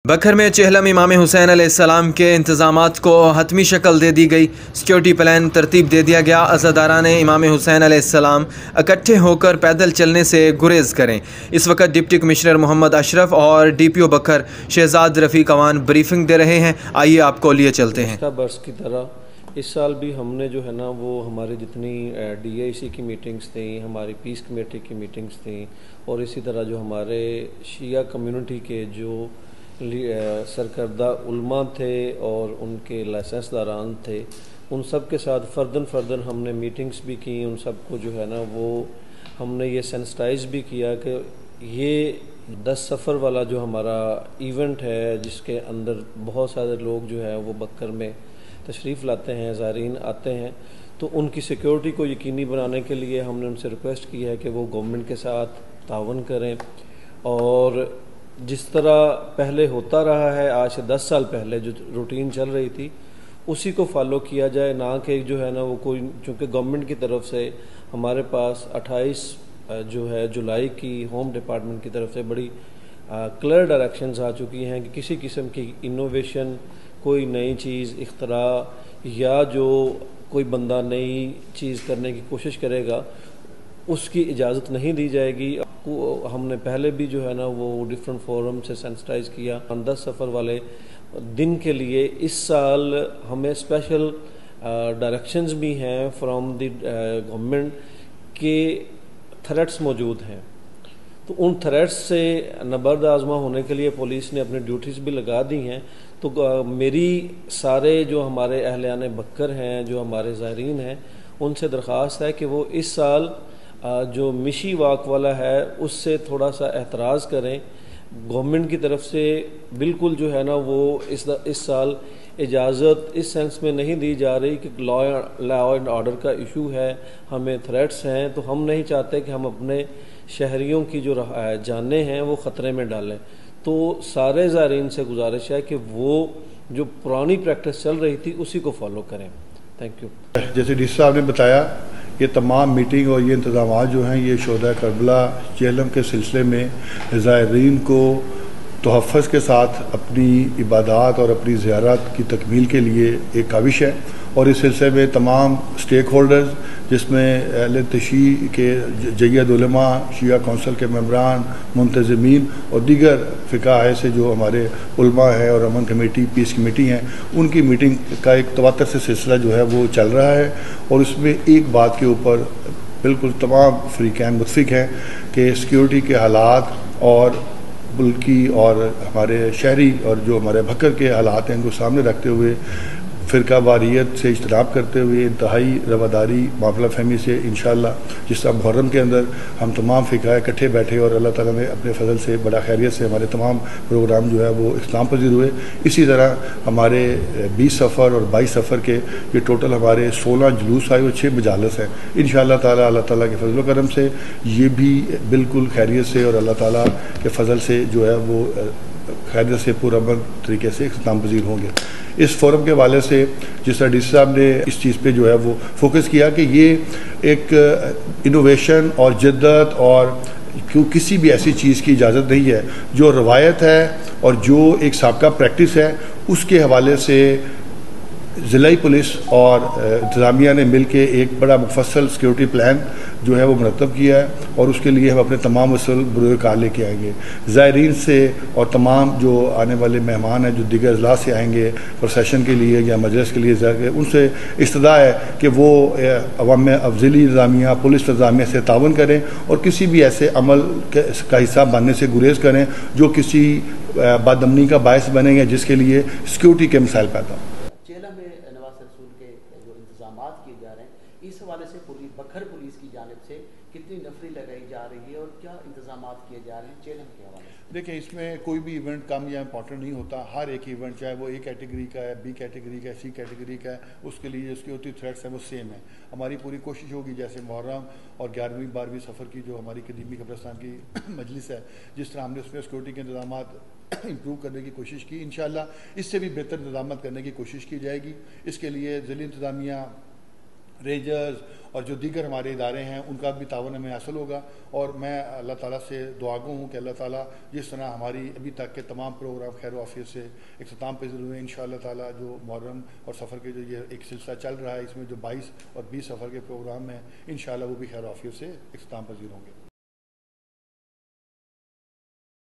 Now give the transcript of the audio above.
बखर में चेहलम इमाम हुसैन अलैहिस्सलाम के इंतज़ामात को हतमी शक्ल दे दी गई। सिक्योरिटी प्लान तरतीब दे दिया गया। अज़ादारान इमाम हुसैन अलैहिस्सलाम इकट्ठे होकर पैदल चलने से गुरेज करें। इस वक्त डिप्टी कमिश्नर मोहम्मद अशरफ और DPO बखर शहजाद रफ़ीक अवान ब्रीफिंग दे रहे हैं। आइए आपको लिए चलते हैं। बर्स की तरह इस साल भी हमने जो है ना वो हमारी जितनी DIC की मीटिंग्स थी, हमारी पीस कमेटी की मीटिंग्स थी और इसी तरह जो हमारे शिया कम्युनिटी के जो सरकर्दा उल्मा थे और उनके लाइसेंस दारान थे, उन सब के साथ फ़र्दन हमने मीटिंग्स भी की। उन सब को जो है ना वो हमने ये सेंसिटाइज़ भी किया कि ये 10 सफ़र वाला जो हमारा इवेंट है, जिसके अंदर बहुत सारे लोग जो है वो बक्कर में तशरीफ़ लाते हैं, ज़ायरीन आते हैं, तो उनकी सिक्योरिटी को यकीनी बनाने के लिए हमने उनसे रिक्वेस्ट की है कि वो गवर्नमेंट के साथ तावन करें और जिस तरह पहले होता रहा है, आज से 10 साल पहले जो रूटीन चल रही थी उसी को फॉलो किया जाए, ना कि जो है ना वो कोई, चूँकि गवर्नमेंट की तरफ से हमारे पास 28 जो है जुलाई की होम डिपार्टमेंट की तरफ से बड़ी क्लियर डायरेक्शंस आ चुकी हैं कि किसी किस्म की इनोवेशन, कोई नई चीज़ इख्तरा या जो कोई बंदा नई चीज़ करने की कोशिश करेगा उसकी इजाज़त नहीं दी जाएगी। हमने पहले भी जो है ना वो डिफरेंट फोरम से सेंसिटाइज़ किया। 10 सफ़र वाले दिन के लिए इस साल हमें स्पेशल डायरेक्शंस भी हैं फ्रॉम द गवर्नमेंट के थ्रेट्स मौजूद हैं, तो उन थ्रेट्स से नबर्द आज़मा होने के लिए पुलिस ने अपनी ड्यूटीज़ भी लगा दी हैं। तो मेरी सारे जो हमारे अहलियान बक्कर हैं, जो हमारे ज़ायरीन हैं, उनसे दरख्वास्त है कि वो इस साल जो मिशी वाक वाला है उससे थोड़ा सा एतराज़ करें। गवर्नमेंट की तरफ से बिल्कुल जो है ना वो इस साल इजाज़त इस सेंस में नहीं दी जा रही कि लॉ एंड ऑर्डर का इशू है, हमें थ्रेट्स हैं, तो हम नहीं चाहते कि हम अपने शहरियों की जो जानें हैं वो ख़तरे में डालें। तो सारे ज़ायरीन से गुजारिश है कि वो जो पुरानी प्रैक्टिस चल रही थी उसी को फॉलो करें। Thank you. जैसे डी साहब ने बताया, ये तमाम मीटिंग और ये इंतज़ाम जो हैं ये शोधा करबला चेहलम के सिलसिले में ज़ायरीन को तोहफ़्फ़ुज़ के साथ अपनी इबादत और अपनी ज़ियारत की तकमील के लिए एक काविश है और इस सिलसिले में तमाम स्टेक होल्डर्स, जिसमें अहले तशी के जय्यद उलमा, शिया कौंसिल के मेंबरान, मुंतज़मीन और दीगर फ़िक़ा से जो हमारे उलमा हैं और अमन कमेटी, पीस कमेटी हैं, उनकी मीटिंग का एक तवातर से सिलसिला जो है वो चल रहा है और उसमें एक बात के ऊपर बिल्कुल तमाम फ़रीक़ैन मुत्फ़िक़ हैं कि सिक्योरिटी के हालात और मुल्की और हमारे शहरी और जो हमारे बक्कर के हालात हैं उनको सामने रखते हुए फ़िरका वारियत से इज्तनाब करते हुए इंतहाई रवादारी मामला फहमी से इंशाअल्लाह, जिस तरह मुहर्रम के अंदर हम तमाम फ़िक़ा इकट्ठे बैठे और अल्लाह ताला ने अपने फ़ज़ल से बड़ा खैरियत से हमारे तमाम प्रोग्राम जो है वो इख्तिताम पज़ीर हुए, इसी तरह हमारे 20 सफ़र और 22 सफ़र के ये टोटल हमारे 16 जुलूस आए और 6 मजालस हैं। इंशाअल्लाह ताला अल्लाह ताला के फ़ज़ल व करम से ये भी बिल्कुल खैरियत से और अल्लाह ताला के फ़ज़ल से जो है वो खैरियत से पुरअमन तरीके से इख्तिताम पज़ीर होंगे। इस फोरम के हवाले से जिस तरह DC साहब ने इस चीज़ पे जो है वो फोकस किया कि ये एक इनोवेशन और जिद्दत और क्यों किसी भी ऐसी चीज़ की इजाज़त नहीं है, जो रवायत है और जो एक साबका प्रैक्टिस है उसके हवाले से ज़िलाई पुलिस और इंतज़ामिया ने मिल के एक बड़ा मुफस्सल सिक्योरिटी प्लान जो है वो मुरतब किया है और उसके लिए हम अपने तमाम वसूल बुरे कार लेके आएंगे। ज़ायरीन से और तमाम जो आने वाले मेहमान हैं जो दीगर अजला से आएंगे प्रोसेशन के लिए या मजलिस के लिए, उनसे इस्तदा है कि वो अवाम अफजली इंतज़ामिया, पुलिस इंतज़ामिया से तावन करें और किसी भी ऐसे अमल का हिस्सा बनने से गुरेज करें जो किसी बदअमनी का बायस बनेंगे, जिसके लिए सिक्योरिटी के मसाइल पैदा हों। किए जा रहे हैं, इस हवाले से बखर पुलिस की जानिब से कितनी नफरी लगाई जा रही है और क्या इंतजाम किए जा रहे हैं चेहलम के हवाले से? देखिए, इसमें कोई भी इवेंट कम या इम्पॉर्टेंट नहीं होता। हर एक इवेंट, चाहे वो A कैटेगरी का है, B कैटेगरी का है, C कैटेगरी का है, उसके लिए उसकी होती थ्रेट्स हैं वो सेम है। हमारी पूरी कोशिश होगी जैसे मुहर्रम और 11वीं 12वीं सफ़र की जो हमारी कदीमी कब्रिस्तान की मजलिस है, जिस तरह हमने उसमें सिक्योरिटी के इंतजाम इम्प्रूव करने की कोशिश की, इंशाअल्लाह इससे भी बेहतर इंतजाम करने की कोशिश की जाएगी। इसके लिए ज़िली इंतज़ामिया रेंजर्स और जो दीगर हमारे इदारे हैं उनका भी तावन हमें हासिल होगा। और मैं अल्लाह ताला से दुआगो हूँ कि अल्लाह ताला जिस तरह हमारी अभी तक के तमाम प्रोग्राम खैर आफियत से इख्तिताम पज़ीर हुए, इंशाअल्लाह ताला जो मुहर्रम और सफ़र के जो ये एक सिलसिला चल रहा है, इसमें जो 22 और 20 सफ़र के प्रोग्राम हैं, इंशाअल्लाह वो भी खैर आफियत से इख्तिताम पज़ीर होंगे।